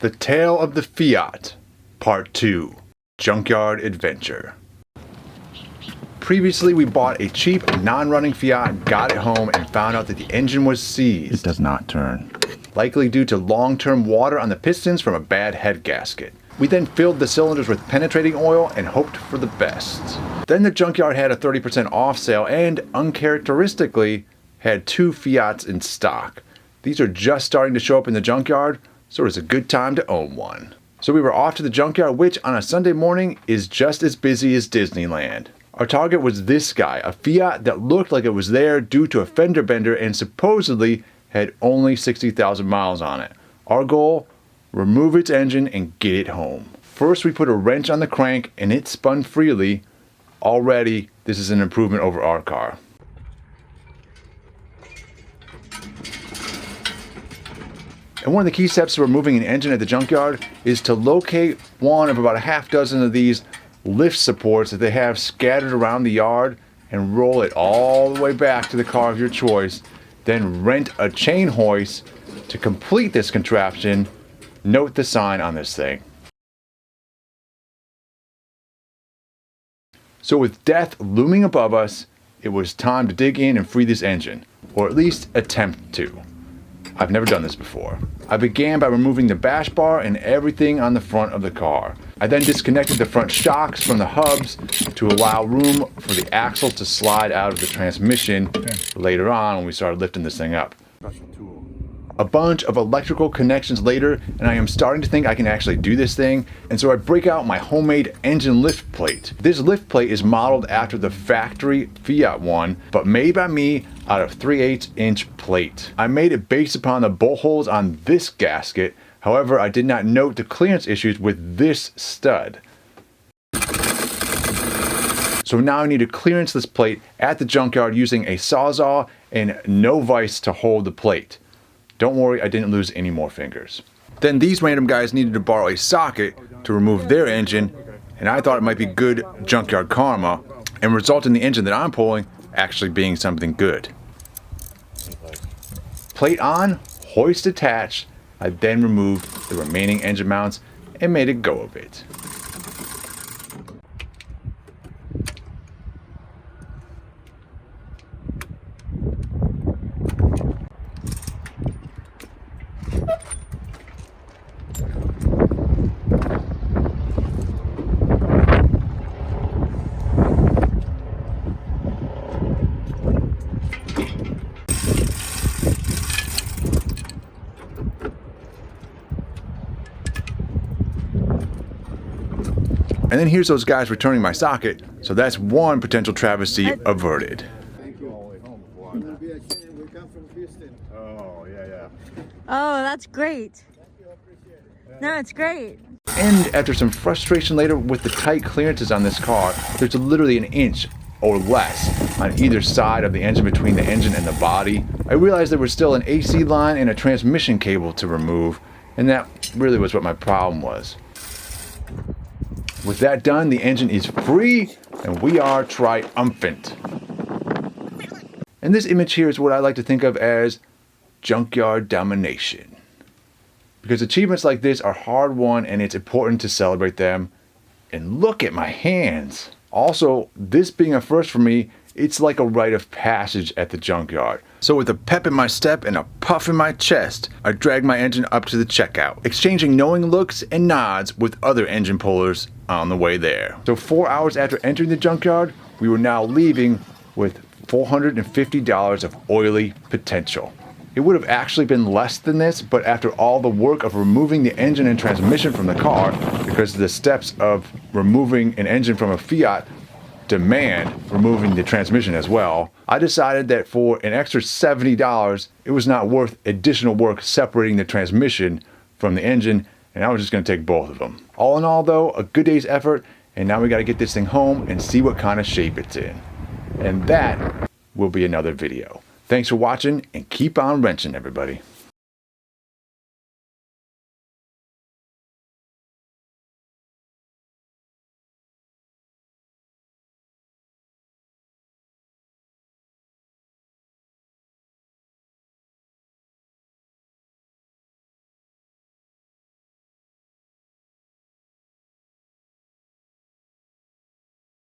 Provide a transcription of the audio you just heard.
The Tale of the Fiat, Part 2, Junkyard Adventure. Previously, we bought a cheap, non-running Fiat, got it home, and found out that the engine was seized. It does not turn. Likely due to long-term water on the pistons from a bad head gasket. We then filled the cylinders with penetrating oil and hoped for the best. Then the junkyard had a 30% off sale and, uncharacteristically, had 2 Fiats in stock. These are just starting to show up in the junkyard, so it's a good time to own one. So we were off to the junkyard, which on a Sunday morning is just as busy as Disneyland. Our target was this guy, a Fiat that looked like it was there due to a fender bender and supposedly had only 60,000 miles on it. Our goal? Remove its engine and get it home. First we put a wrench on the crank and it spun freely. Already this is an improvement over our car. And one of the key steps to removing an engine at the junkyard is to locate one of about a half dozen of these lift supports that they have scattered around the yard and roll it all the way back to the car of your choice. Then rent a chain hoist to complete this contraption. Note the sign on this thing. So with death looming above us, it was time to dig in and free this engine, or at least attempt to. I've never done this before. I began by removing the bash bar and everything on the front of the car. I then disconnected the front shocks from the hubs to allow room for the axle to slide out of the transmission later on when we started lifting this thing up. A bunch of electrical connections later, and I am starting to think I can actually do this thing, and so I break out my homemade engine lift plate. This lift plate is modeled after the factory Fiat one, but made by me out of 3/8 inch plate. I made it based upon the bolt holes on this gasket, however I did not note the clearance issues with this stud. So now I need to clearance this plate at the junkyard using a sawzall and no vise to hold the plate. Don't worry, I didn't lose any more fingers. Then these random guys needed to borrow a socket to remove their engine, and I thought it might be good junkyard karma and result in the engine that I'm pulling actually being something good. Plate on, hoist attached. I then removed the remaining engine mounts and made a go of it. And then here's those guys returning my socket, so that's one potential travesty averted. Thank you. We'll be exchanging. We come from Houston. Oh, yeah. Oh, that's great. No, it's great. And after some frustration later with the tight clearances on this car, there's literally an inch or less on either side of the engine between the engine and the body. I realized there was still an AC line and a transmission cable to remove, and that really was what my problem was. With that done, the engine is free and we are triumphant. And this image here is what I like to think of as junkyard domination. Because achievements like this are hard won and it's important to celebrate them. And look at my hands. Also, this being a first for me, it's like a rite of passage at the junkyard. So with a pep in my step and a puff in my chest, I dragged my engine up to the checkout, exchanging knowing looks and nods with other engine pullers on the way there. So 4 hours after entering the junkyard, we were now leaving with $450 of oily potential. It would have actually been less than this, but after all the work of removing the engine and transmission from the car, because the steps of removing an engine from a Fiat demand removing the transmission as well, I decided that for an extra $70, it was not worth additional work separating the transmission from the engine, and I was just going to take both of them. All in all though, a good day's effort, and now we got to get this thing home and see what kind of shape it's in. And that will be another video. Thanks for watching, and keep on wrenching, everybody.